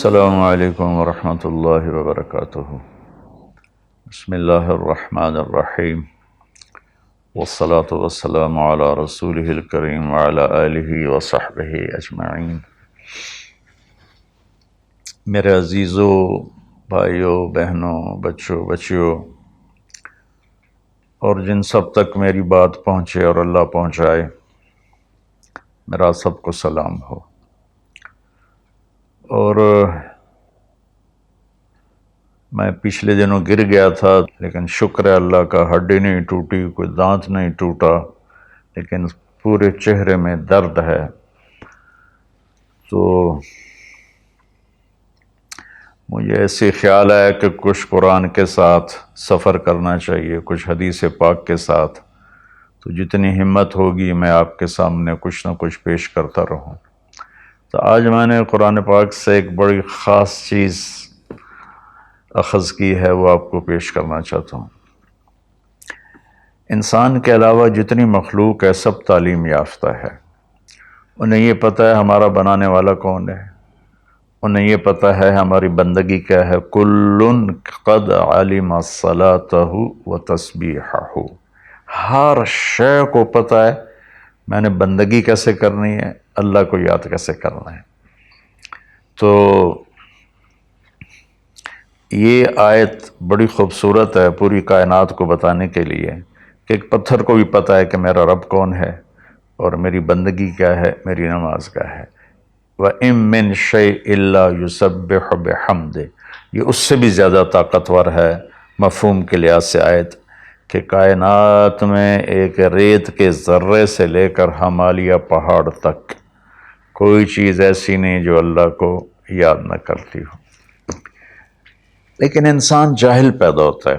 السلام علیکم ورحمۃ اللہ وبرکاتہ۔ بسم اللہ الرحمن الرحیم، والصلاة والسلام علی رسولہ الکریم وعلی آلہ وصحبہ اجمعین۔ میرے عزیزو، بھائیوں، بہنوں، بچوں، بچیوں، اور جن سب تک میری بات پہنچے اور اللہ پہنچائے، میرا سب کو سلام ہو۔ اور میں پچھلے دنوں گر گیا تھا، لیکن شکر ہے اللہ کا، ہڈی نہیں ٹوٹی، کوئی دانت نہیں ٹوٹا، لیکن پورے چہرے میں درد ہے۔ تو مجھے ایسے خیال آیا کہ کچھ قرآن کے ساتھ سفر کرنا چاہیے، کچھ حدیث پاک کے ساتھ۔ تو جتنی ہمت ہوگی میں آپ کے سامنے کچھ نہ کچھ پیش کرتا رہوں۔ تو آج میں نے قرآن پاک سے ایک بڑی خاص چیز اخذ کی ہے، وہ آپ کو پیش کرنا چاہتا ہوں۔ انسان کے علاوہ جتنی مخلوق ہے سب تعلیم یافتہ ہے۔ انہیں یہ پتہ ہے ہمارا بنانے والا کون ہے، انہیں یہ پتہ ہے ہماری بندگی کیا ہے۔ کل قد علم صلاتہ و تسبیحہ، ہر شے کو پتہ ہے میں نے بندگی کیسے کرنی ہے، اللہ کو یاد کیسے کرنا ہے۔ تو یہ آیت بڑی خوبصورت ہے پوری کائنات کو بتانے کے لیے کہ ایک پتھر کو بھی پتہ ہے کہ میرا رب کون ہے اور میری بندگی کیا ہے، میری نماز کیا ہے۔ وَإِن مِّن شَيْءٍ إِلَّا يُسَبِّحُ بِحَمْدِهِ، یہ اس سے بھی زیادہ طاقتور ہے مفہوم کے لحاظ سے آیت، کہ کائنات میں ایک ریت کے ذرے سے لے کر ہمالیہ پہاڑ تک کوئی چیز ایسی نہیں جو اللہ کو یاد نہ کرتی ہو۔ لیکن انسان جاہل پیدا ہوتا ہے،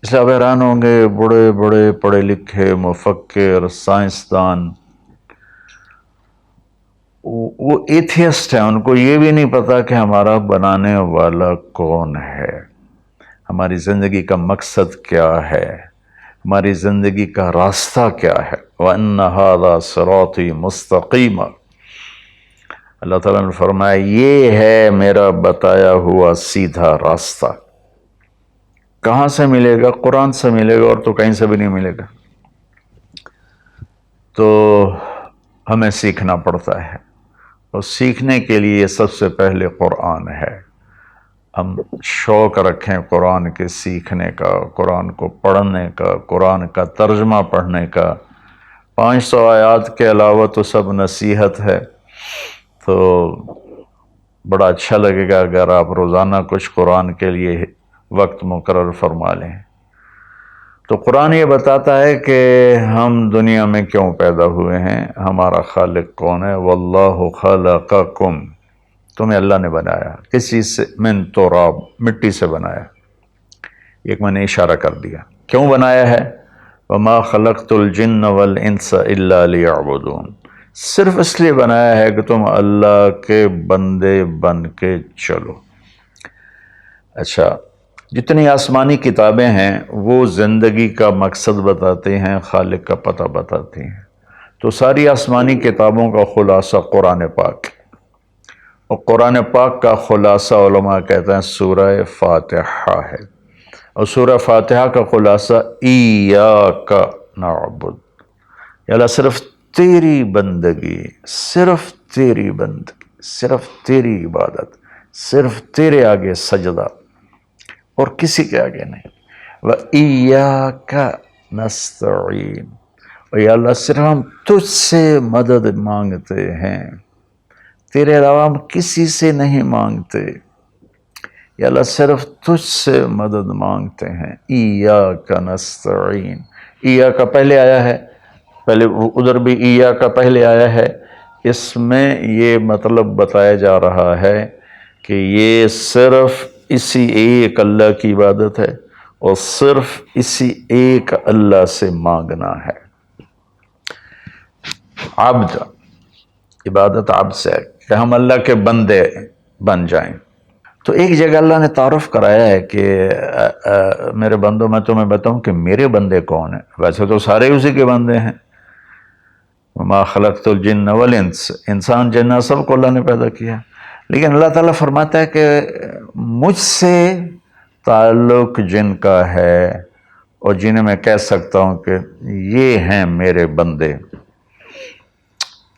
اس لیے آپ حیران ہوں گے بڑے بڑے پڑھے لکھے مفکر، سائنسدان، وہ ایتھیسٹ ہیں، ان کو یہ بھی نہیں پتا کہ ہمارا بنانے والا کون ہے، ہماری زندگی کا مقصد کیا ہے، ہماری زندگی کا راستہ کیا ہے۔ وَأَنَّ هَذَا صِرَاطِي مُسْتَقِيمًا، اللہ تعالیٰ نے فرمایا یہ ہے میرا بتایا ہوا سیدھا راستہ۔ کہاں سے ملے گا؟ قرآن سے ملے گا، اور تو کہیں سے بھی نہیں ملے گا۔ تو ہمیں سیکھنا پڑتا ہے، اور سیکھنے کے لیے سب سے پہلے قرآن ہے۔ ہم شوق رکھیں قرآن کے سیکھنے کا، قرآن کو پڑھنے کا، قرآن کا ترجمہ پڑھنے کا۔ 500 آیات کے علاوہ تو سب نصیحت ہے، تو بڑا اچھا لگے گا اگر آپ روزانہ کچھ قرآن کے لیے وقت مقرر فرما لیں۔ تو قرآن یہ بتاتا ہے کہ ہم دنیا میں کیوں پیدا ہوئے ہیں، ہمارا خالق کون ہے۔ واللہ خلقکم، تمہیں اللہ نے بنایا، کس چیز سے؟ من تراب، مٹی سے بنایا۔ ایک میں نے اشارہ کر دیا کیوں بنایا ہے۔ وما خلقت الجن والانس الا لیعبدون، صرف اس لیے بنایا ہے کہ تم اللہ کے بندے بن کے چلو۔ اچھا، جتنی آسمانی کتابیں ہیں وہ زندگی کا مقصد بتاتے ہیں، خالق کا پتہ بتاتی ہیں۔ تو ساری آسمانی کتابوں کا خلاصہ قرآن پاک، اور قرآن پاک کا خلاصہ علماء کہتے ہیں سورہ فاتحہ ہے، اور سورہ فاتحہ کا خلاصہ ایاک نعبد، یا اللہ صرف تیری بندگی، صرف تیری بندگی، صرف تیری عبادت، صرف تیرے آگے سجدہ، اور کسی کے آگے نہیں۔ وَإِيَّاكَ نَسْتَعِينُ، اور یا اللہ صرف ہم تجھ سے مدد مانگتے ہیں، تیرے علاوہ ہم کسی سے نہیں مانگتے، یا اللہ صرف تجھ سے مدد مانگتے ہیں۔ ایاک نستعین، ایاک پہلے آیا ہے، پہلے ادھر بھی ایاک پہلے آیا ہے، اس میں یہ مطلب بتایا جا رہا ہے کہ یہ صرف اسی ایک اللہ کی عبادت ہے، اور صرف اسی ایک اللہ سے مانگنا ہے۔ عبد، عبادت عبد سے ہے کہ ہم اللہ کے بندے بن جائیں۔ تو ایک جگہ اللہ نے تعارف کرایا ہے کہ میرے بندوں، میں تمہیں بتاؤں کہ میرے بندے کون ہیں۔ ویسے تو سارے اسی کے بندے ہیں۔ وما خلقت الجن والانس، انسان جنات سب کو اللہ نے پیدا کیا، لیکن اللہ تعالیٰ فرماتا ہے کہ مجھ سے تعلق جن کا ہے اور جنہیں میں کہہ سکتا ہوں کہ یہ ہیں میرے بندے،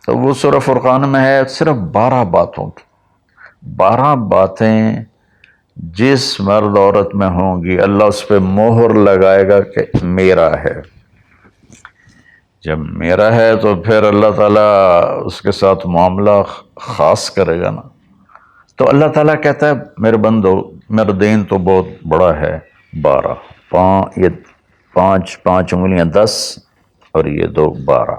تو وہ سورہ فرقان میں ہے صرف 12 باتوں کی، 12 باتیں جس مرد عورت میں ہوں گی اللہ اس پہ مہر لگائے گا کہ میرا ہے۔ جب میرا ہے تو پھر اللہ تعالیٰ اس کے ساتھ معاملہ خاص کرے گا نا۔ تو اللہ تعالیٰ کہتا ہے میرے بندو میرا دین تو بہت بڑا ہے، 12، یہ 5 انگلیاں 10 اور یہ 2 12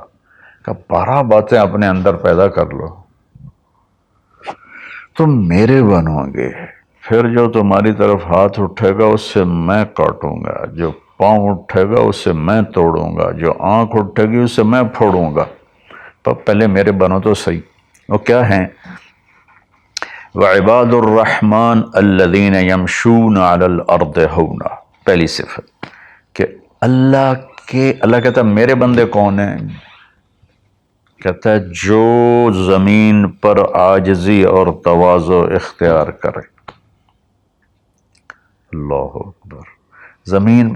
کہ 12 باتیں اپنے اندر پیدا کر لو، تم میرے بنو گے، پھر جو تمہاری طرف ہاتھ اٹھے گا اس سے میں کاٹوں گا، جو پاؤں اٹھے گا اس سے میں توڑوں گا، جو آنکھ اٹھے گی اس سے میں پھوڑوں گا، تو پہلے میرے بنو تو صحیح۔ وہ کیا ہیں؟ وَعِبَادُ الرَّحْمَنِ الَّذِينَ يَمْشُونَ عَلَى الْأَرْضِ هَوْنًا، پہلی صفت کہ اللہ کہتا ہے میرے بندے کون ہیں؟ کہتا ہے جو زمین پر عاجزی اور تواضع اختیار کرے۔ اللہ اکبر۔ زمین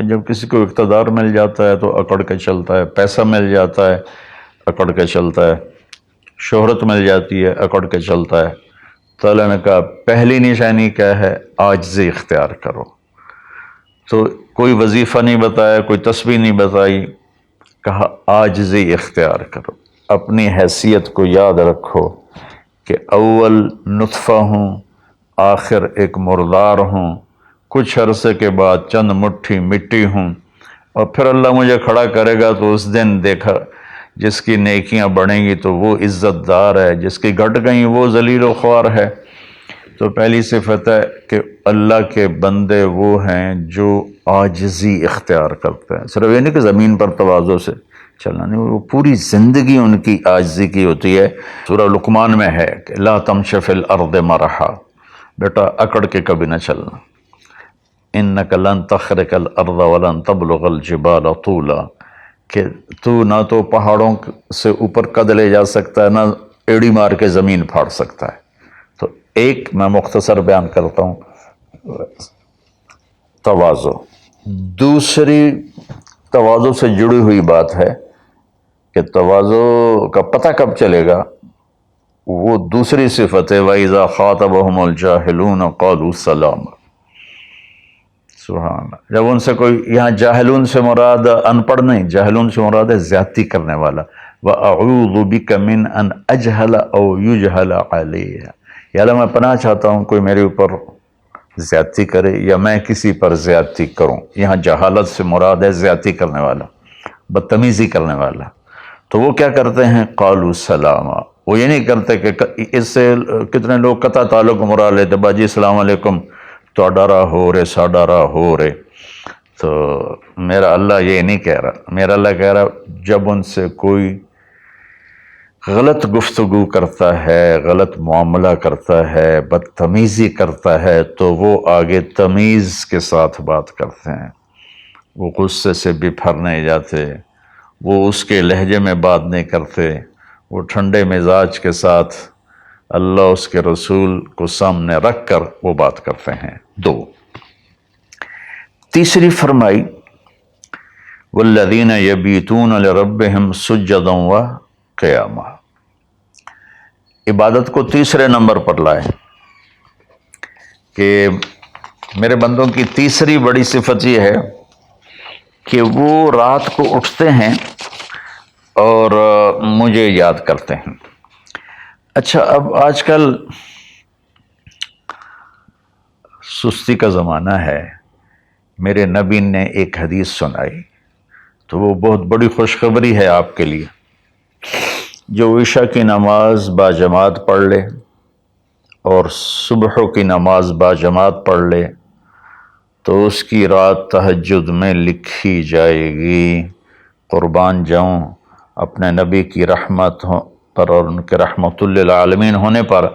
جب کسی کو اقتدار مل جاتا ہے تو اکڑ کے چلتا ہے، پیسہ مل جاتا ہے اکڑ کے چلتا ہے، شہرت مل جاتی ہے اکڑ کے چلتا ہے۔ تو اللہ نے کہا پہلی نشانی کیا ہے؟ عاجزی اختیار کرو۔ تو کوئی وظیفہ نہیں بتایا، کوئی تسبیح نہیں بتائی، کہا عاجزی اختیار کرو، اپنی حیثیت کو یاد رکھو کہ اول نطفہ ہوں، آخر ایک مردار ہوں، کچھ عرصے کے بعد چند مٹھی مٹی ہوں، اور پھر اللہ مجھے کھڑا کرے گا تو اس دن دیکھا جس کی نیکیاں بڑھیں گی تو وہ عزت دار ہے، جس کی گھٹ گئیں وہ ذلیل و خوار ہے۔ تو پہلی صفت ہے کہ اللہ کے بندے وہ ہیں جو عاجزی اختیار کرتے ہیں، صرف یہ نہیں کہ زمین پر تواضع سے چلنا، نہیں، وہ پوری زندگی ان کی عاجزی کی ہوتی ہے۔ سورہ لقمان میں ہے کہ لا تمش فی الارض مرحا، بیٹا اکڑ کے کبھی نہ چلنا، انک لن تخرق الارض ولن تبلغ الجبال طولا، کہ تو نہ تو پہاڑوں سے اوپر قد لے جا سکتا ہے، نہ ایڑی مار کے زمین پھاڑ سکتا ہے۔ تو ایک میں مختصر بیان کرتا ہوں، تواضع۔ دوسری تواضع سے جڑی ہوئی بات ہے کہ تواضع کا پتہ کب چلے گا؟ وہ دوسری صفت ہے وَإِذَا خَاطَبَهُمُ الْجَاهِلُونَ قَالُوا سَلَامًا۔ سبحان اللہ۔ جب ان سے کوئی، یہاں جاہلون سے مراد ان پڑھ نہیں، جاہلون سے مراد ہے زیادتی کرنے والا۔ وَأَعُوذُ بِكَ مِنْ أَنْ أَجْهَلَ أَوْ يُجْهَلَ عَلَيَّ، یا اللہ میں پناہ چاہتا ہوں کوئی میرے اوپر زیادتی کرے یا میں کسی پر زیادتی کروں۔ یہاں جہالت سے مراد ہے زیادتی کرنے والا، بدتمیزی کرنے والا۔ تو وہ کیا کرتے ہیں؟ قالوا سلاما، وہ یہ نہیں کرتے کہ اس سے کتنے لوگ قطع تعلق مراد لیتے، باجی السلام علیکم، تو ڈرا ہو رے سا ڈرا ہو رے۔ تو میرا اللہ یہ نہیں کہہ رہا، میرا اللہ کہہ رہا جب ان سے کوئی غلط گفتگو کرتا ہے، غلط معاملہ کرتا ہے، بدتمیزی کرتا ہے، تو وہ آگے تمیز کے ساتھ بات کرتے ہیں، وہ غصے سے بپھر نہیں جاتے، وہ اس کے لہجے میں بات نہیں کرتے، وہ ٹھنڈے مزاج کے ساتھ اللہ اس کے رسول کو سامنے رکھ کر وہ بات کرتے ہیں۔ 2، تیسری فرمائی والذین یبیتون لربہم سجدا وقیاما، عبادت کو تیسرے نمبر پر لائے کہ میرے بندوں کی تیسری بڑی صفت یہ ہے کہ وہ رات کو اٹھتے ہیں اور مجھے یاد کرتے ہیں۔ اچھا، اب آج کل سستی کا زمانہ ہے، میرے نبی نے ایک حدیث سنائی تو وہ بہت بڑی خوشخبری ہے آپ کے لیے۔ جو عشاء کی نماز باجماعت پڑھ لے اور صبح کی نماز باجماعت پڑھ لے تو اس کی رات تہجد میں لکھی جائے گی۔ قربان جاؤں اپنے نبی کی رحمت پر اور ان کے رحمت للعالمین ہونے پر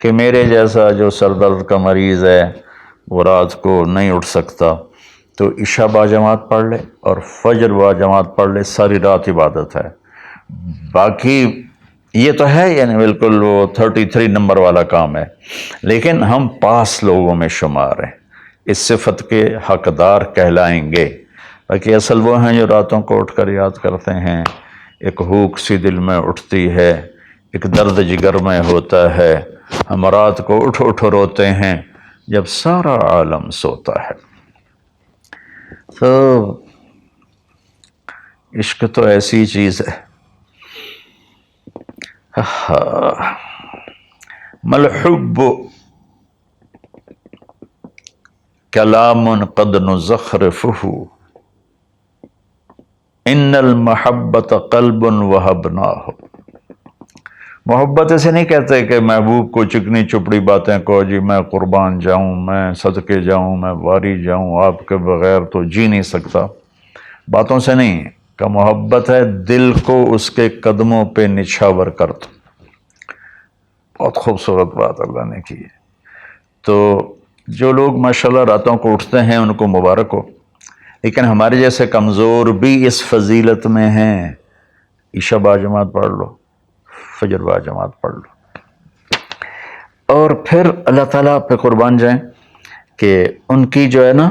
کہ میرے جیسا جو سر درد کا مریض ہے وہ رات کو نہیں اٹھ سکتا تو عشاء باجماعت پڑھ لے اور فجر باجماعت پڑھ لے، ساری رات عبادت ہے۔ باقی یہ تو ہے یعنی بالکل وہ 33 نمبر والا کام ہے، لیکن ہم پاس لوگوں میں شمار ہیں، اس صفت کے حقدار کہلائیں گے۔ باقی اصل وہ ہیں جو راتوں کو اٹھ کر یاد کرتے ہیں، ایک ہوک سی دل میں اٹھتی ہے، ایک درد جگر میں ہوتا ہے، ہم رات کو اٹھ اٹھ روتے ہیں جب سارا عالم سوتا ہے۔ تو عشق تو ایسی چیز ہے۔ ملحب کلام قد نزخرفہ ان المحبت قلب وہبناہ۔ محبت ایسے نہیں کہتے کہ محبوب کو چکنی چپڑی باتیں کہو، جی میں قربان جاؤں، میں صدقے جاؤں، میں واری جاؤں، آپ کے بغیر تو جی نہیں سکتا، باتوں سے نہیں کہ محبت ہے دل کو اس کے قدموں پہ نچھاور کر دو۔ بہت خوبصورت بات اللہ نے کی ہے۔ تو جو لوگ ماشاءاللہ راتوں کو اٹھتے ہیں ان کو مبارک ہو، لیکن ہمارے جیسے کمزور بھی اس فضیلت میں ہیں۔ عشاء با جماعت پڑھ لو، فجر با جماعت پڑھ لو، اور پھر اللہ تعالیٰ پہ قربان جائیں کہ ان کی جو ہے نا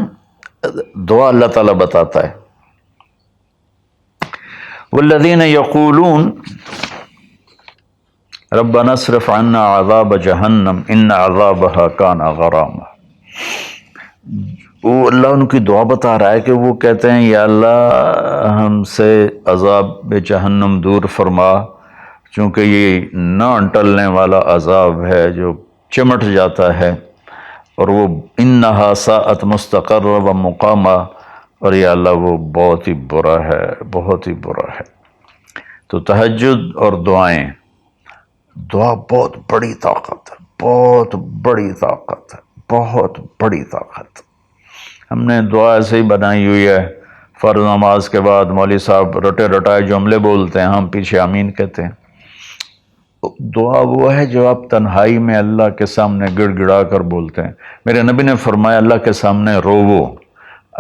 دعا اللہ تعالیٰ بتاتا ہے، والذین یقولون ربنا اصرف عنا عذاب جہنم ان عذابها کان غراما۔ وہ اللہ ان کی دعا بتا رہا ہے کہ وہ کہتے ہیں یا اللہ ہم سے عذاب جہنم دور فرما، چونکہ یہ نہ ٹلنے والا عذاب ہے جو چمٹ جاتا ہے، اور وہ انہا ساءت مستقرا و مقاما، اور یا اللہ وہ بہت ہی برا ہے، بہت ہی برا ہے۔ تو تہجد اور دعائیں، دعا بہت بڑی طاقت ہے، بہت بڑی طاقت ہے، بہت بڑی طاقت۔ ہم نے دعا ایسے ہی بنائی ہوئی ہے، فرض نماز کے بعد مولوی صاحب رٹے رٹائے جملے بولتے ہیں، ہم پیچھے آمین کہتے ہیں۔ دعا وہ ہے جو آپ تنہائی میں اللہ کے سامنے گڑ گڑا کر بولتے ہیں۔ میرے نبی نے فرمایا اللہ کے سامنے روو،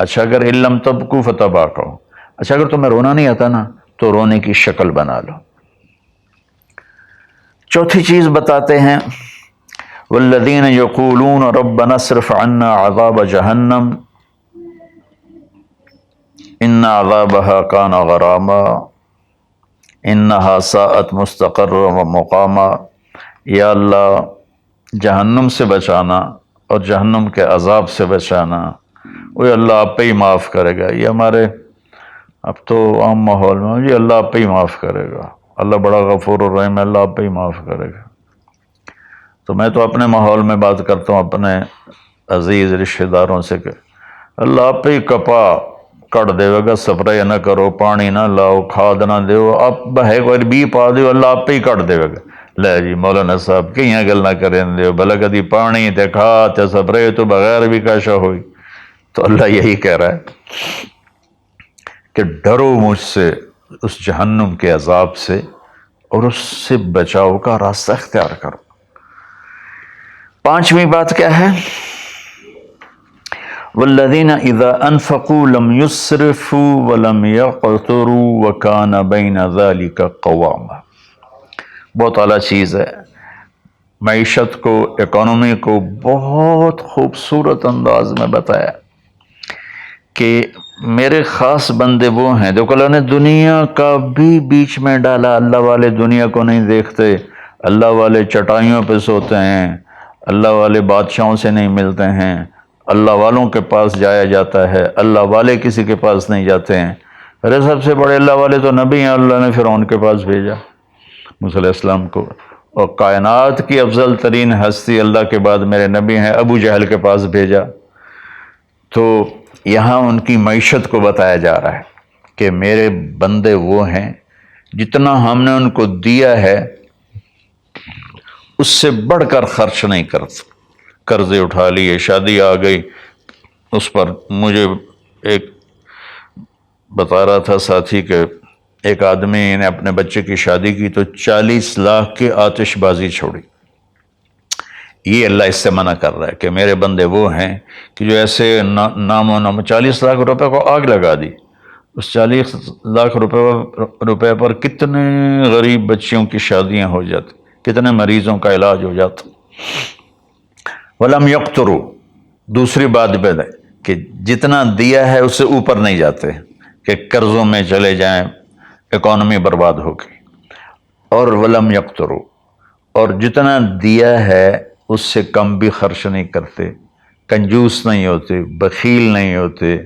اچھا اگر علم تبکو فتباکو، اچھا اگر تمہیں رونا نہیں آتا نا تو رونے کی شکل بنا لو۔ چوتھی چیز بتاتے ہیں، والذین یقولون ربنا اصرف عنا عذاب جہنم ان عذابها کان غراما انہا ساءت مستقرا و مقاما۔ یا اللہ جہنم سے بچانا اور جہنم کے عذاب سے بچانا، وہ اللہ آپ پہ ہی معاف کرے گا۔ یہ ہمارے اب تو عام ماحول میں جی اللہ آپ پہ ہی معاف کرے گا، اللہ بڑا غفور الرحیم ہے، اللہ آپ پہ ہی معاف کرے گا۔ تو میں تو اپنے ماحول میں بات کرتا ہوں اپنے عزیز رشتہ داروں سے کہ اللہ آپ پہ ہی کپا کٹ دے گا، سپرے نہ کرو، پانی نہ لاؤ، کھاد نہ دیو، آپ بہے کوئی بھی پا دیو، اللہ آپ پہ ہی کٹ دے گا۔ لے جی مولانا صاحب کہیں گل نہ کریں دیو، بھلا کدی پانی تے کھاد تے سپرے تو بغیر بھی کاشا ہوئی۔ تو اللہ یہی کہہ رہا ہے کہ ڈرو مجھ سے اس جہنم کے عذاب سے اور اس سے بچاؤ کا راستہ اختیار کرو۔ پانچویں بات کیا ہے؟ والذین اذا انفقوا لم یسرفوا ولم یقتروا وکان بین ذلک قواما۔ بہت اعلیٰ چیز ہے، معیشت کو، اکانومی کو بہت خوبصورت انداز میں بتایا کہ میرے خاص بندے وہ ہیں، دیکھو اللہ نے دنیا کا بھی بیچ میں ڈالا۔ اللہ والے دنیا کو نہیں دیکھتے، اللہ والے چٹائیوں پہ سوتے ہیں، اللہ والے بادشاہوں سے نہیں ملتے ہیں، اللہ والوں کے پاس جایا جاتا ہے، اللہ والے کسی کے پاس نہیں جاتے ہیں۔ ارے سب سے بڑے اللہ والے تو نبی ہیں، اللہ نے فرعون کے پاس بھیجا موسیٰ علیہ السلام کو، اور کائنات کی افضل ترین ہستی اللہ کے بعد میرے نبی ہیں، ابو جہل کے پاس بھیجا۔ تو یہاں ان کی معیشت کو بتایا جا رہا ہے کہ میرے بندے وہ ہیں جتنا ہم نے ان کو دیا ہے اس سے بڑھ کر خرچ نہیں کرتے۔ قرضے اٹھا لیے، شادی آ گئی، اس پر مجھے ایک بتا رہا تھا ساتھی کہ ایک آدمی نے اپنے بچے کی شادی کی تو 40 لاکھ کی آتش بازی چھوڑی۔ یہ اللہ اس سے منع کر رہا ہے کہ میرے بندے وہ ہیں کہ جو ایسے نام و نام 40 لاکھ روپے کو آگ لگا دی، اس 40 لاکھ روپے پر کتنے غریب بچیوں کی شادیاں ہو جاتی، کتنے مریضوں کا علاج ہو جاتا۔ ولم یقتروا، دوسری بات بھی ہے کہ جتنا دیا ہے اس سے اوپر نہیں جاتے کہ قرضوں میں چلے جائیں، اکانومی برباد ہو گئی۔ اور ولم یقتروا، اور جتنا دیا ہے اس سے کم بھی خرچ نہیں کرتے، کنجوس نہیں ہوتے، بخیل نہیں ہوتے،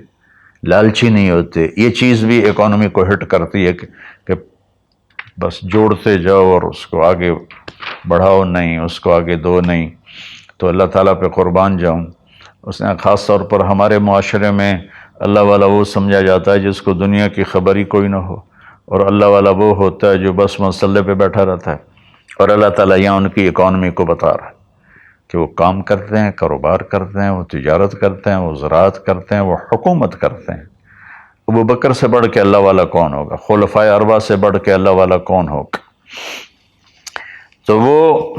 لالچی نہیں ہوتے۔ یہ چیز بھی اکانومی کو ہٹ کرتی ہے کہ بس جوڑتے جاؤ اور اس کو آگے بڑھاؤ نہیں، اس کو آگے دو نہیں۔ تو اللہ تعالیٰ پہ قربان جاؤں، اس نے خاص طور پر ہمارے معاشرے میں اللہ والا وہ سمجھا جاتا ہے جس کو دنیا کی خبر ہی کوئی نہ ہو، اور اللہ والا وہ ہوتا ہے جو بس مسلح پہ بیٹھا رہتا ہے۔ اور اللہ تعالیٰ یہاں ان کی اکانومی کو بتا رہا ہے کہ وہ کام کرتے ہیں، کاروبار کرتے ہیں، وہ تجارت کرتے ہیں، وہ زراعت کرتے ہیں، وہ حکومت کرتے ہیں۔ ابو بکر سے بڑھ کے اللہ والا کون ہوگا؟ خلفائے اربعہ سے بڑھ کے اللہ والا کون ہوگا؟ تو وہ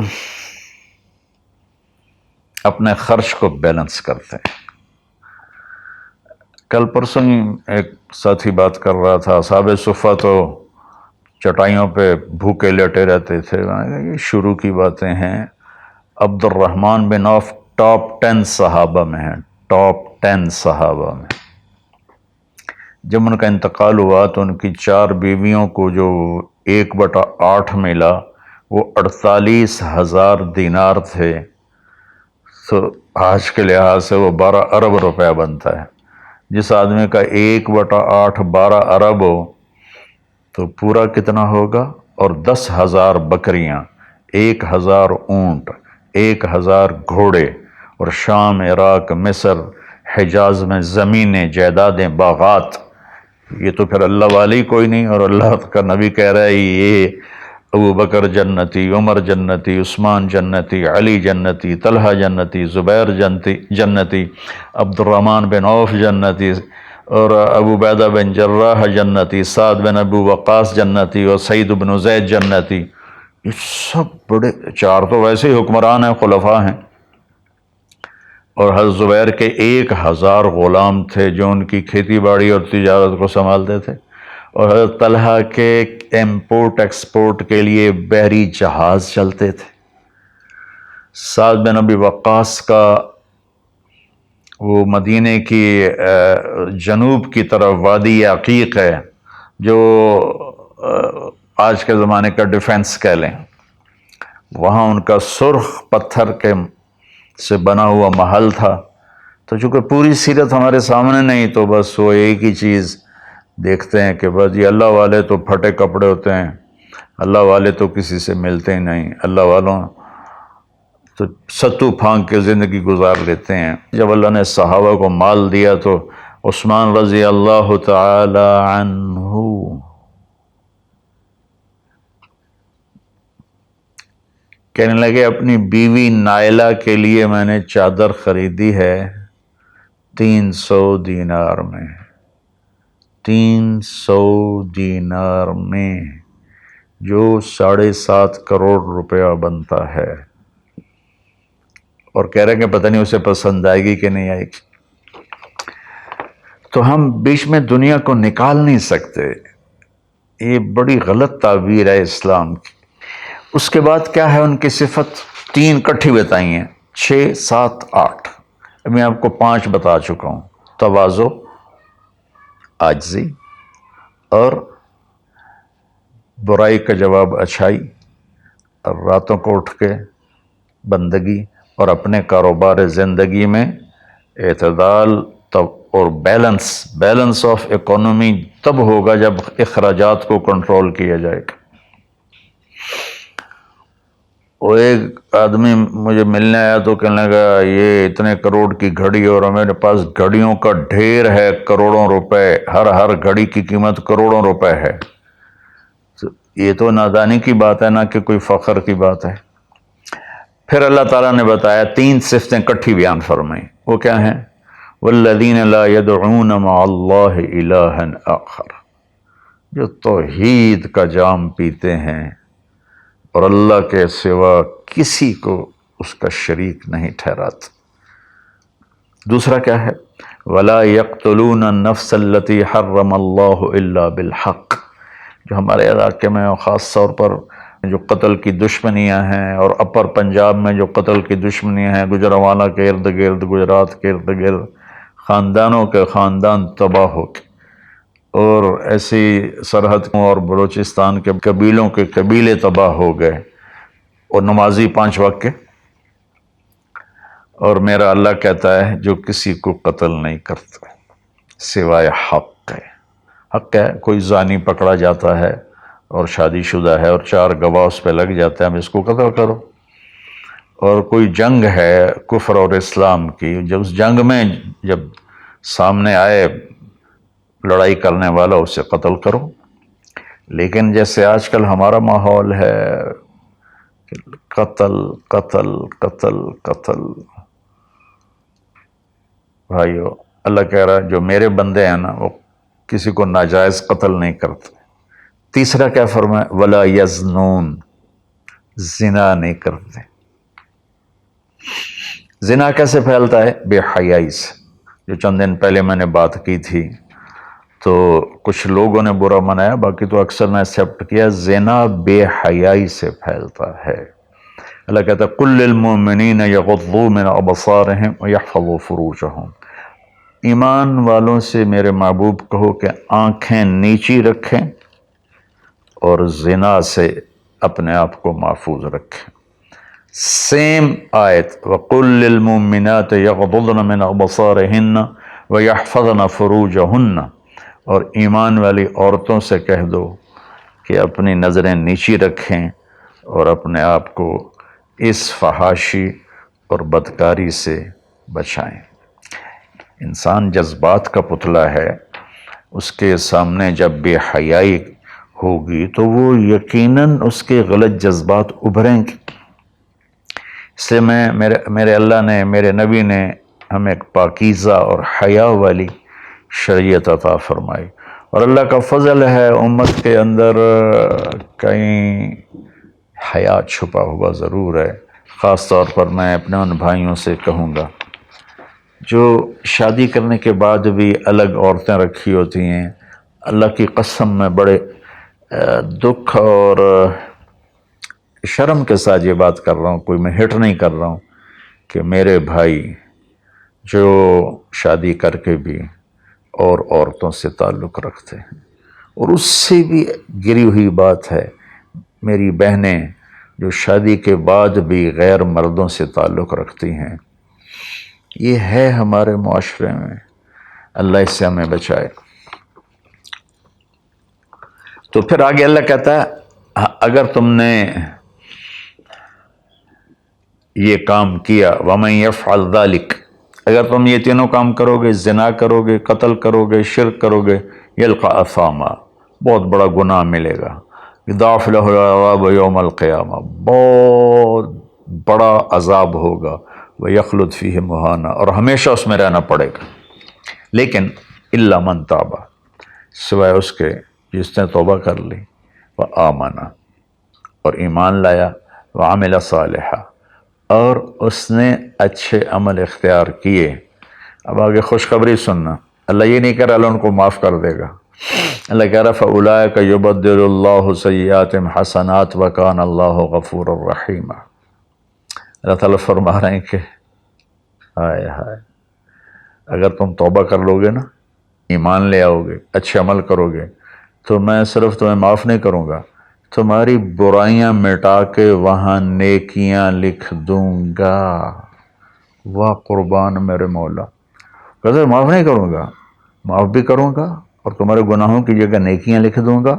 اپنے خرچ کو بیلنس کرتے ہیں۔ کل پرسوں ایک ساتھی بات کر رہا تھا، اصحاب صفہ تو چٹائیوں پہ بھوکے لیٹے رہتے تھے۔ یہ شروع کی باتیں ہیں۔ عبد الرحمن بن عوف ٹاپ 10 صحابہ میں ہیں، ٹاپ 10 صحابہ میں۔ جب ان کا انتقال ہوا تو ان کی 4 بیویوں کو جو 1/8 ملا وہ 48,000 دینار تھے، تو آج کے لحاظ سے وہ 12 ارب روپیہ بنتا ہے۔ جس آدمی کا 1/8 12 ارب ہو تو پورا کتنا ہوگا؟ اور 10,000 بکریاں، 1,000 اونٹ، 1,000 گھوڑے، اور شام، عراق، مصر، حجاز میں زمینیں، جائیدادیں، باغات۔ یہ تو پھر اللہ والی کوئی نہیں، اور اللہ کا نبی کہہ رہا ہے یہ ابو بکر جنتی، عمر جنتی، عثمان جنتی، علی جنتی، طلحہ جنتی، زبیر جنتی، عبد الرحمن بن عوف جنتی، اور ابو عبیدہ بن جراح جنتی، سعد بن ابو وقاص جنتی، اور سعید بن زید جنتی۔ یہ سب بڑے، 4 تو ویسے ہی حکمران ہیں، خلفاء ہیں۔ اور حضرت زبیر کے 1,000 غلام تھے جو ان کی کھیتی باڑی اور تجارت کو سنبھالتے تھے۔ اور حضرت طلحہ کے امپورٹ ایکسپورٹ کے لیے بحری جہاز چلتے تھے۔ سعد بن ابی وقاص کا وہ مدینے کی جنوب کی طرف وادی عقیق ہے، جو آج کے زمانے کا ڈیفنس کہہ لیں، وہاں ان کا سرخ پتھر کے سے بنا ہوا محل تھا۔ تو چونکہ پوری سیرت ہمارے سامنے نہیں، تو بس وہ ایک ہی چیز دیکھتے ہیں کہ بس یہ اللہ والے تو پھٹے کپڑے ہوتے ہیں، اللہ والے تو کسی سے ملتے ہی نہیں، اللہ والوں تو ستو پھانک کے زندگی گزار لیتے ہیں۔ جب اللہ نے صحابہ کو مال دیا تو عثمان رضی اللہ تعالی عنہ کہنے لگے اپنی بیوی نائلہ کے لیے میں نے چادر خریدی ہے 300 دینار میں، 300 دینار میں، جو 7.5 کروڑ روپیہ بنتا ہے۔ اور کہہ رہے ہیں کہ پتہ نہیں اسے پسند آئے گی کہ نہیں آئے گی۔ تو ہم بیچ میں دنیا کو نکال نہیں سکتے، یہ بڑی غلط تعبیر ہے اسلام کی۔ اس کے بعد کیا ہے ان کی صفت؟ 3 کٹھی بتائی ہیں، 6، 7، 8۔ اب میں آپ کو 5 بتا چکا ہوں۔ تواضع، عاجزی، اور برائی کا جواب اچھائی، اور راتوں کو اٹھ کے بندگی، اور اپنے کاروبار زندگی میں اعتدال اور بیلنس آف اکانومی تب ہوگا جب اخراجات کو کنٹرول کیا جائے گا۔ وہ ایک آدمی مجھے ملنے آیا تو کہنے لگا یہ اتنے کروڑ کی گھڑی، اور میرے پاس گھڑیوں کا ڈھیر ہے، کروڑوں روپے، ہر گھڑی کی قیمت کروڑوں روپے ہے۔ یہ تو نادانی کی بات ہے، نہ کہ کوئی فخر کی بات ہے۔ پھر اللہ تعالیٰ نے بتایا 3 صفتیں کٹھی بیان فرمائیں، وہ کیا ہیں؟ والذین لا يدعون مع اللہ الہا آخر، جو توحید کا جام پیتے ہیں اور اللہ کے سوا کسی کو اس کا شریک نہیں ٹھہراتے۔ دوسرا کیا ہے؟ ولا یقتلون النفس التي حرم اللہ الا بالحق. جو ہمارے علاقے میں خاص طور پر جو قتل کی دشمنیاں ہیں، اور اپر پنجاب میں جو قتل کی دشمنیاں ہیں، گجرانوالہ کے ارد گرد، گجرات کے ارد گرد خاندانوں کے خاندان تباہ ہو کے، اور ایسی سرحد اور بلوچستان کے قبیلوں کے قبیلے تباہ ہو گئے، اور نمازی 5 وقت کے. اور میرا اللہ کہتا ہے جو کسی کو قتل نہیں کرتا سوائے حق ہے. حق ہے، کوئی زانی پکڑا جاتا ہے اور شادی شدہ ہے اور 4 گواہ اس پہ لگ جاتے ہیں، اب اس کو قتل کرو. اور کوئی جنگ ہے کفر اور اسلام کی، جب اس جنگ میں جب سامنے آئے لڑائی کرنے والا اسے قتل کرو. لیکن جیسے آج کل ہمارا ماحول ہے قتل قتل قتل قتل، بھائیو اللہ کہہ رہا ہے جو میرے بندے ہیں نا وہ کسی کو ناجائز قتل نہیں کرتے. تیسرا کیا فرمایا؟ ولا یزنون، زنا نہیں کرتے. زنا کیسے پھیلتا ہے؟ بے حیائی سے. جو چند دن پہلے میں نے بات کی تھی تو کچھ لوگوں نے برا منایا، باقی تو اکثر نے ایکسیپٹ کیا. زنا بے حیائی سے پھیلتا ہے. اللہ کہتا ہے قل للمؤمنین یغضوا من ابصارہم ویحفظوا فروجہم. ایمان والوں سے میرے محبوب کہو کہ آنکھیں نیچی رکھیں اور زنا سے اپنے آپ کو محفوظ رکھیں. سیم آیت وَقُلْ لِلْمُؤْمِنَاتِ يَغْضُضْنَ مِنْ أَبْصَارِهِنَّ وَيَحْفَظْنَ فُرُوجَهُنَّ. اور ایمان والی عورتوں سے کہہ دو کہ اپنی نظریں نیچی رکھیں اور اپنے آپ کو اس فحاشی اور بدکاری سے بچائیں. انسان جذبات کا پتلا ہے، اس کے سامنے جب بے حیائی ہوگی تو وہ یقیناً اس کے غلط جذبات ابھریں گے. اس لیے میرے اللہ نے، میرے نبی نے ہمیں ایک پاکیزہ اور حیا والی شریعت عطا فرمائی. اور اللہ کا فضل ہے امت کے اندر کہیں حیا چھپا ہوا ضرور ہے. خاص طور پر میں اپنے ان بھائیوں سے کہوں گا جو شادی کرنے کے بعد بھی الگ عورتیں رکھی ہوتی ہیں. اللہ کی قسم میں بڑے دکھ اور شرم کے ساتھ یہ بات کر رہا ہوں، کوئی میں ہٹ نہیں کر رہا ہوں، کہ میرے بھائی جو شادی کر کے بھی اور عورتوں سے تعلق رکھتے ہیں، اور اس سے بھی گری ہوئی بات ہے میری بہنیں جو شادی کے بعد بھی غیر مردوں سے تعلق رکھتی ہیں. یہ ہے ہمارے معاشرے میں، اللہ اس سے ہمیں بچائے. تو پھر آگے اللہ کہتا ہے اگر تم نے یہ کام کیا وَمَن يَفْعَلْ ذَلِكَ، اگر تم یہ تینوں کام کرو گے، زنا کرو گے، قتل کرو گے، شرک کرو گے، يَلْقَ أَثَامًا، بہت بڑا گناہ ملے گا. يُضَاعَفْ لَهُ الْعَذَابُ يَوْمَ الْقِيَامَةِ، بہت بڑا عذاب ہوگا. وَيَخْلُدْ فِيهِ مُهَانًا، اور ہمیشہ اس میں رہنا پڑے گا. لیکن إِلَّا مَن تَابَ، سوائے اس کے جس نے توبہ کر لی، وَآمَنَ، اور ایمان لایا، وَعَمِلَ صَالِحًا، اور اس نے اچھے عمل اختیار کیے. اب آگے خوشخبری سننا. اللہ یہ نہیں کہہ رہا اللہ ان کو معاف کر دے گا. اللہ کہہ رہا فَأُولَٰئِكَ يُبَدِّلُ اللَّهُ سَيِّئَاتِهِمْ حَسَنَاتٍ وَكَانَ اللَّهُ غَفُورًا رَحِيمًا. اللہ تعالیٰ فرما رہے ہیں کہ ہائے ہائے، اگر تم توبہ کر لو گے نا، ایمان لے آؤ گے، اچھے عمل کرو گے، تو میں صرف تمہیں معاف نہیں کروں گا، تمہاری برائیاں مٹا کے وہاں نیکیاں لکھ دوں گا. واہ قربان میرے مولا، کہتے معاف نہیں کروں گا، معاف بھی کروں گا اور تمہارے گناہوں کی جگہ نیکیاں لکھ دوں گا.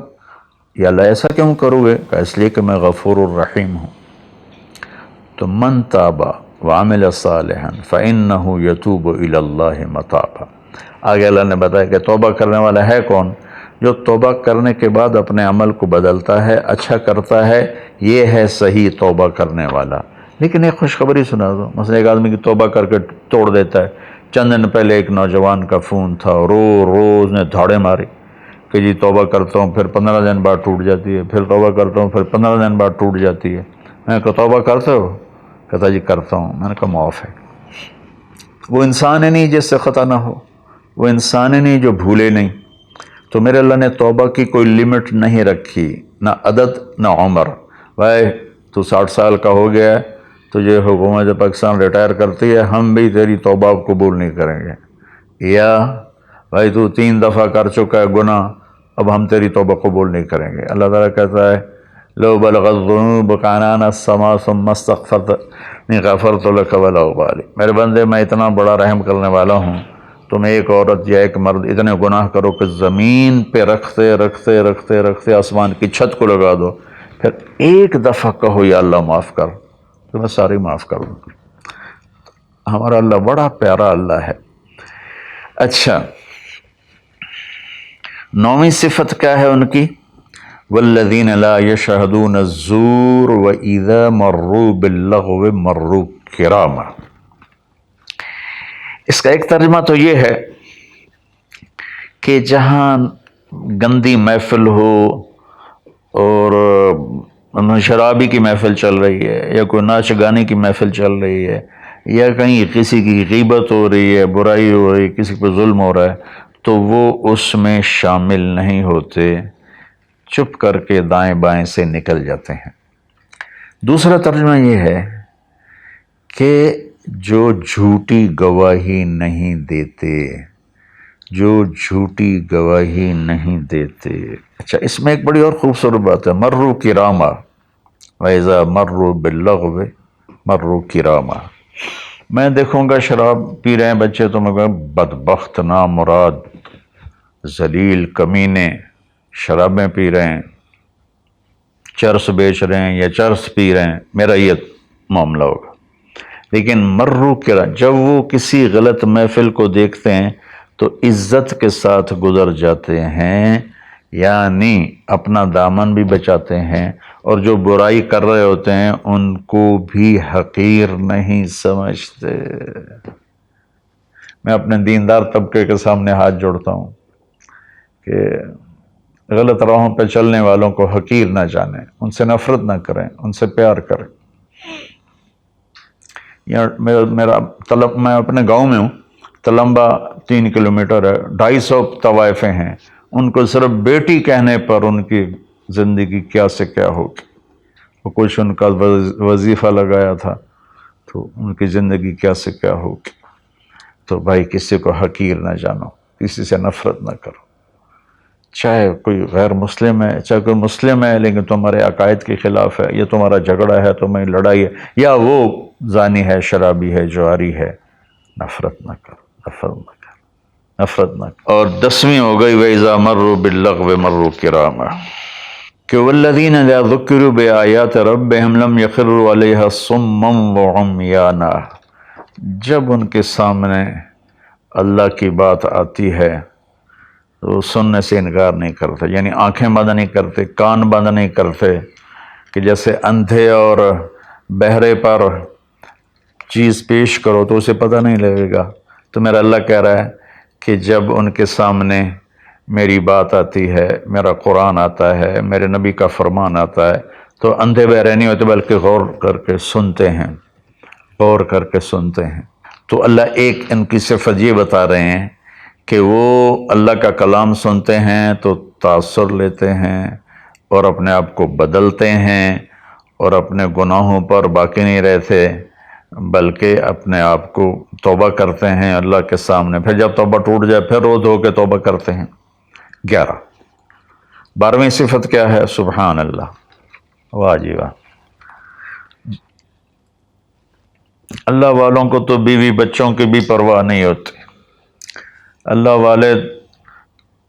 یا اللہ ایسا کیوں کرو گے؟ کہ اس لیے کہ میں غفور الرحیم ہوں. تو من تاب وعمل صالحا فإنه يتوب إلى الله متابا. آگے اللہ نے بتایا کہ توبہ کرنے والا ہے کون؟ جو توبہ کرنے کے بعد اپنے عمل کو بدلتا ہے، اچھا کرتا ہے، یہ ہے صحیح توبہ کرنے والا. لیکن ایک خوشخبری سنا دو. مثلا ایک آدمی کی توبہ کر کے توڑ دیتا ہے. چند دن پہلے ایک نوجوان کا فون تھا، روز نے دھاڑے ماری کہ جی توبہ کرتا ہوں، پھر 15 دن بعد ٹوٹ جاتی ہے، پھر توبہ کرتا ہوں، پھر 15 دن بعد ٹوٹ جاتی ہے. میں نے کہا توبہ کرتے ہو؟ کہتا جی کرتا ہوں. میں نے کہا معاف ہے. وہ انسان ہی نہیں جس سے خطا نہ ہو. وہ انسان ہی نہیں جو بھولے نہیں. تو میرے اللہ نے توبہ کی کوئی لمٹ نہیں رکھی، نہ عدد نہ عمر. بھائی تو 60 سال کا ہو گیا ہے، تجھے حکومت پاکستان ریٹائر کرتی ہے، ہم بھی تیری توبہ قبول نہیں کریں گے. یا بھائی تو 3 دفعہ کر چکا ہے گناہ، اب ہم تیری توبہ قبول نہیں کریں گے. اللہ تعالیٰ کہتا ہے لو بلغت الذنوب عنان السماء ثم استغفرتنی غفرت لک ولا ابالی. میرے بندے میں اتنا بڑا رحم کرنے والا ہوں، تم ایک عورت یا ایک مرد اتنے گناہ کرو کہ زمین پہ رکھتے رکھتے رکھتے رکھتے آسمان کی چھت کو لگا دو، پھر ایک دفعہ کہو یا اللہ معاف کر، تو میں ساری معاف کر دوں. ہمارا اللہ بڑا پیارا اللہ ہے. اچھا، 9ویں صفت کیا ہے ان کی؟ والذین لا یشہدون الزور واذا مروا باللغو مروا کراما. اس کا ایک ترجمہ تو یہ ہے کہ جہاں گندی محفل ہو اور شرابی کی محفل چل رہی ہے، یا کوئی ناچ گانے کی محفل چل رہی ہے، یا کہیں کسی کی غیبت ہو رہی ہے، برائی ہو رہی ہے، کسی پہ ظلم ہو رہا ہے، تو وہ اس میں شامل نہیں ہوتے، چپ کر کے دائیں بائیں سے نکل جاتے ہیں. دوسرا ترجمہ یہ ہے کہ جو جھوٹی گواہی نہیں دیتے، جو جھوٹی گواہی نہیں دیتے. اچھا، اس میں ایک بڑی اور خوبصورت بات ہے، مروا کراما وَإِذَا مَرُّوا بِاللَّغْوِ مَرُّوا کراما. میں دیکھوں گا شراب پی رہے ہیں بچے تو میں کہوں بدبخت، نامراد، ذلیل، کمینے، شرابیں پی رہے ہیں، چرس بیچ رہے ہیں یا چرس پی رہے ہیں، میرا یہ معاملہ ہوگا. لیکن مرو کرا، جب وہ کسی غلط محفل کو دیکھتے ہیں تو عزت کے ساتھ گزر جاتے ہیں، یعنی اپنا دامن بھی بچاتے ہیں، اور جو برائی کر رہے ہوتے ہیں ان کو بھی حقیر نہیں سمجھتے. میں اپنے دیندار طبقے کے سامنے ہاتھ جوڑتا ہوں کہ غلط راہوں پہ چلنے والوں کو حقیر نہ جانیں، ان سے نفرت نہ کریں، ان سے پیار کریں. میں اپنے گاؤں میں ہوں، تلمبا 3 کلومیٹر ہے، 250 طوائفیں ہیں. ان کو صرف بیٹی کہنے پر ان کی زندگی کیا سے کیا ہوگی. وہ کچھ ان کا وظیفہ لگایا تھا تو ان کی زندگی کیا سے کیا ہوگی. تو بھائی کسی کو حقیر نہ جانو، کسی سے نفرت نہ کرو، چاہے کوئی غیر مسلم ہے چاہے کوئی مسلم ہے، لیکن تمہارے عقائد کے خلاف ہے، یا تمہارا جھگڑا ہے، تمہاری لڑائی ہے، یا وہ زانی ہے، شرابی ہے، جواری ہے، نفرت نہ کرو، نفرت نہ کرو، نفرت نہ کرو. اور 10ویں ہو گئی وَإِذَا مَرُّوا بِاللَّغْوِ مَرُّوا کِرَامًا، کہ وَالَّذِينَ إِذَا ذُكِّرُوا بِآيَاتِ رَبِّهِمْ لَمْ يَخِرُّوا عَلَيْهَا صُمًّا وَعُمْيَانًا. جب ان کے سامنے اللہ کی بات آتی ہے تو سننے سے انکار نہیں کرتے، یعنی آنکھیں بند نہیں کرتے، کان بند نہیں کرتے، کہ جیسے اندھے اور بہرے پر چیز پیش کرو تو اسے پتہ نہیں لگے گا. تو میرا اللہ کہہ رہا ہے کہ جب ان کے سامنے میری بات آتی ہے، میرا قرآن آتا ہے، میرے نبی کا فرمان آتا ہے، تو اندھے بہرے نہیں ہوتے بلکہ غور کر کے سنتے ہیں، غور کر کے سنتے ہیں. تو اللہ ایک ان کی صفت یہ بتا رہے ہیں کہ وہ اللہ کا کلام سنتے ہیں تو تاثر لیتے ہیں اور اپنے آپ کو بدلتے ہیں، اور اپنے گناہوں پر باقی نہیں رہتے بلکہ اپنے آپ کو توبہ کرتے ہیں اللہ کے سامنے. پھر جب توبہ ٹوٹ جائے پھر رو دھو کے توبہ کرتے ہیں. 12ویں صفت کیا ہے؟ سبحان اللہ، واہ جی واہ. اللہ والوں کو تو بیوی بچوں کی بھی پرواہ نہیں ہوتی. اللہ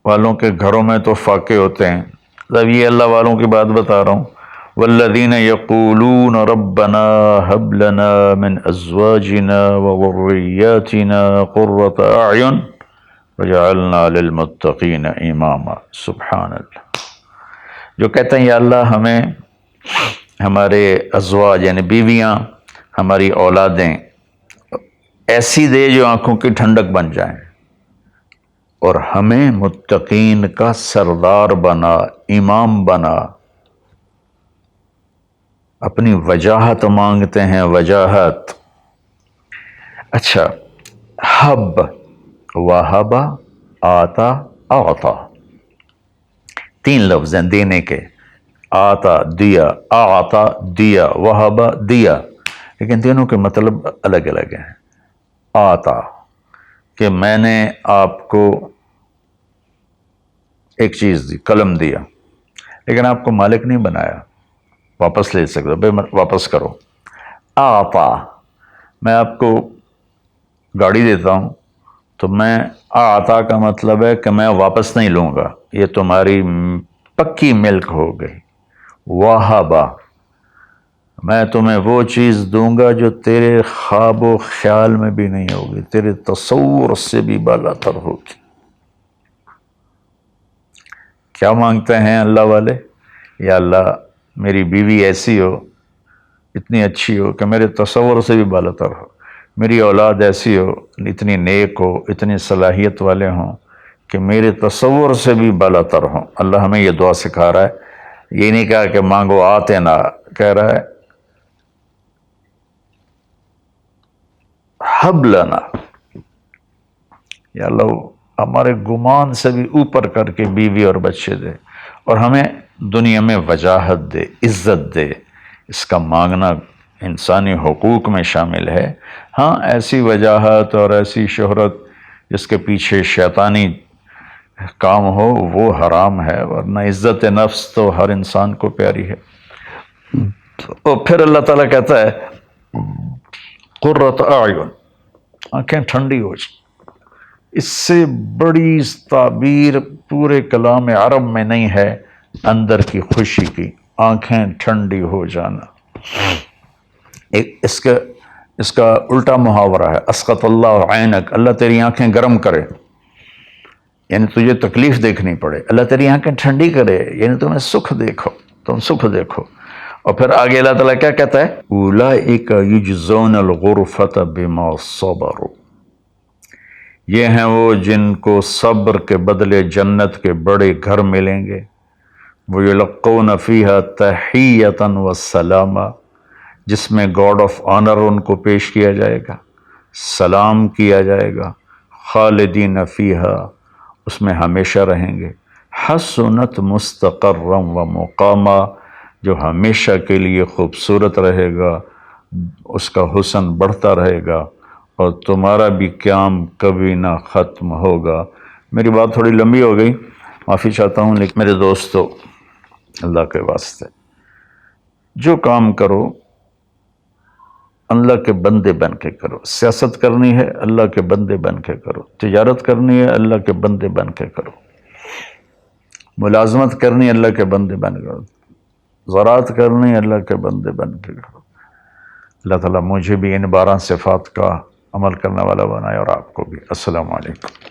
والوں کے گھروں میں تو فاقے ہوتے ہیں. اب یہ اللہ والوں کی بات بتا رہا ہوں. والذین یقولون ربنا هب لنا من ازواجنا وذریاتنا قرۃ اعین وجعلنا للمتقین اماما. سبحان اللہ. جو کہتے ہیں یا اللہ ہمیں ہمارے ازواج یعنی بیویاں، ہماری اولادیں ایسی دے جو آنکھوں کی ٹھنڈک بن جائیں، اور ہمیں متقین کا سردار بنا، امام بنا. اپنی وجاہت مانگتے ہیں، وجاہت. اچھا، حب وہبا، آتا، اعطا، تین لفظ ہیں دینے کے، آتا دیا، اعطا دیا، وہبا دیا، لیکن تینوں کے مطلب الگ الگ ہیں۔ آتا کہ میں نے آپ کو ایک چیز دی، قلم دیا، لیکن آپ کو مالک نہیں بنایا، واپس لے سکتے بھائی واپس کرو۔ آتا میں آپ کو گاڑی دیتا ہوں تو میں آتا کا مطلب ہے کہ میں واپس نہیں لوں گا، یہ تمہاری پکی ملک ہو گئی۔ وہبا میں تمہیں وہ چیز دوں گا جو تیرے خواب و خیال میں بھی نہیں ہوگی، تیرے تصور سے بھی بالا تر ہوگی۔ کیا مانگتے ہیں اللہ والے؟ یا اللہ میری بیوی ایسی ہو، اتنی اچھی ہو کہ میرے تصور سے بھی بالا تر ہو، میری اولاد ایسی ہو، اتنی نیک ہو، اتنی صلاحیت والے ہوں کہ میرے تصور سے بھی بالا تر ہوں۔ اللہ ہمیں یہ دعا سکھا رہا ہے، یہ نہیں کہا کہ مانگو آتے نہ، کہہ رہا ہے حب لنا، یا اللہ ہمارے گمان سے بھی اوپر کر کے بیوی اور بچے دے، اور ہمیں دنیا میں وجاہت دے، عزت دے۔ اس کا مانگنا انسانی حقوق میں شامل ہے۔ ہاں ایسی وجاہت اور ایسی شہرت جس کے پیچھے شیطانی کام ہو وہ حرام ہے، ورنہ عزت نفس تو ہر انسان کو پیاری ہے۔ اور پھر اللہ تعالیٰ کہتا ہے قرۃ اعین، آنکھیں ٹھنڈی ہو جائیں۔ اس سے بڑی تعبیر پورے کلام عرب میں نہیں ہے اندر کی خوشی کی، آنکھیں ٹھنڈی ہو جانا۔ اس کا الٹا محاورہ ہے اسقط اللہ عینک، اللہ تیری آنکھیں گرم کرے، یعنی تجھے تکلیف دیکھنی پڑے، اللہ تیری آنکھیں ٹھنڈی کرے، یعنی تمہیں سکھ دیکھو، تم سکھ دیکھو۔ اور پھر آگے اللہ تعالیٰ کیا کہتا ہے؟ اولئک یجزون الغرفۃ بما صبروا، یہ ہیں وہ جن کو صبر کے بدلے جنت کے بڑے گھر ملیں گے۔ وَيُلَقَّوْنَ فِيهَا تَحِيَّةً وَالسَّلَامًا، جس میں گاڈ آف آنر ان کو پیش کیا جائے گا، سلام کیا جائے گا۔ خالدین فیہا، اس میں ہمیشہ رہیں گے۔ حسنت مستقرا و مقاما، جو ہمیشہ کے لیے خوبصورت رہے گا، اس کا حسن بڑھتا رہے گا، اور تمہارا بھی قیام کبھی نہ ختم ہوگا۔ میری بات تھوڑی لمبی ہو گئی، معافی چاہتا ہوں، لیکن میرے دوستو اللہ کے واسطے جو کام کرو اللہ کے بندے بن کے کرو۔ سیاست کرنی ہے اللہ کے بندے بن کے کرو، تجارت کرنی ہے اللہ کے بندے بن کے کرو، ملازمت کرنی ہے اللہ کے بندے بن کے کرو، زراعت کرنی ہے اللہ کے بندے بن کے کرو۔ اللہ تعالیٰ مجھے بھی ان 12 صفات کا عمل کرنے والا بنائے اور آپ کو بھی۔ السلام علیکم۔